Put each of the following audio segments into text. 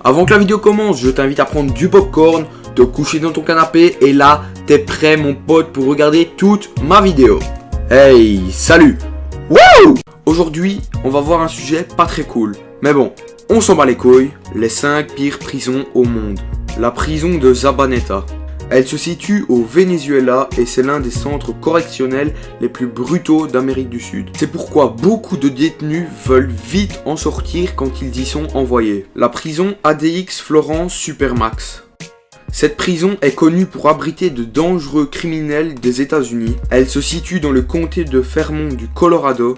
Avant que la vidéo commence, je t'invite à prendre du popcorn, te coucher dans ton canapé et là, t'es prêt mon pote pour regarder toute ma vidéo. Hey, salut! Wouh! Aujourd'hui, on va voir un sujet pas très cool. Mais bon, on s'en bat les couilles, les 5 pires prisons au monde. La prison de Zabaneta. Elle se situe au Venezuela et c'est l'un des centres correctionnels les plus brutaux d'Amérique du Sud. C'est pourquoi beaucoup de détenus veulent vite en sortir quand ils y sont envoyés. La prison ADX Florence Supermax. Cette prison est connue pour abriter de dangereux criminels des États-Unis. Elle se situe dans le comté de Fairmont du Colorado.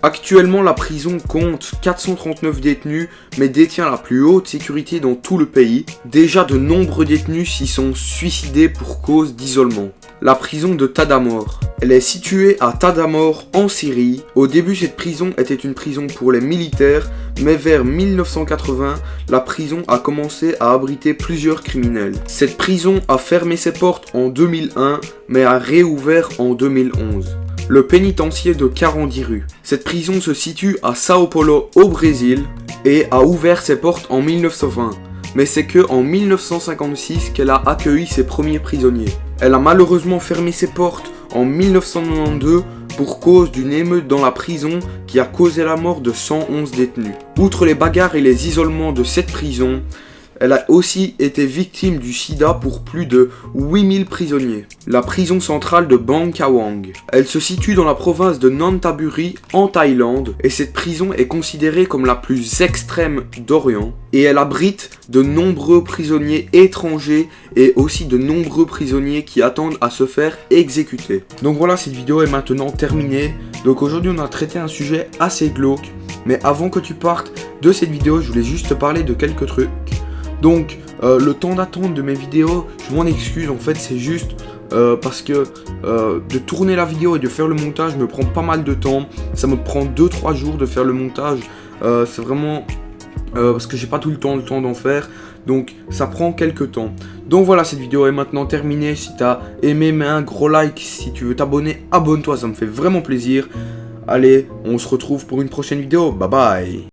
Actuellement, la prison compte 439 détenus, mais détient la plus haute sécurité dans tout le pays. Déjà, de nombreux détenus s'y sont suicidés pour cause d'isolement. La prison de Tadamor. Elle est située à Tadamor, en Syrie. Au début, cette prison était une prison pour les militaires, mais vers 1980, la prison a commencé à abriter plusieurs criminels. Cette prison a fermé ses portes en 2001, mais a réouvert en 2011. Le pénitencier de Carandiru. Cette prison se situe à Sao Paulo au Brésil et a ouvert ses portes en 1920. Mais c'est que en 1956 qu'elle a accueilli ses premiers prisonniers. Elle a malheureusement fermé ses portes en 1992 pour cause d'une émeute dans la prison qui a causé la mort de 111 détenus. Outre les bagarres et les isolements de cette prison, elle a aussi été victime du sida pour plus de 8000 prisonniers. La prison centrale de Bang Kawang. Elle se situe dans la province de Nonthaburi en Thaïlande et cette prison est considérée comme la plus extrême d'Orient. Et elle abrite de nombreux prisonniers étrangers et aussi de nombreux prisonniers qui attendent à se faire exécuter. Donc voilà, cette vidéo est maintenant terminée. Donc aujourd'hui on a traité un sujet assez glauque. Mais avant que tu partes de cette vidéo, je voulais juste te parler de quelques trucs. Donc, le temps d'attente de mes vidéos, je m'en excuse, en fait, c'est juste parce que de tourner la vidéo et de faire le montage me prend pas mal de temps. Ça me prend 2-3 jours de faire le montage. C'est vraiment parce que j'ai pas tout le temps d'en faire. Donc, ça prend quelques temps. Donc voilà, cette vidéo est maintenant terminée. Si t'as aimé, mets un gros like. Si tu veux t'abonner, abonne-toi, ça me fait vraiment plaisir. Allez, on se retrouve pour une prochaine vidéo. Bye bye.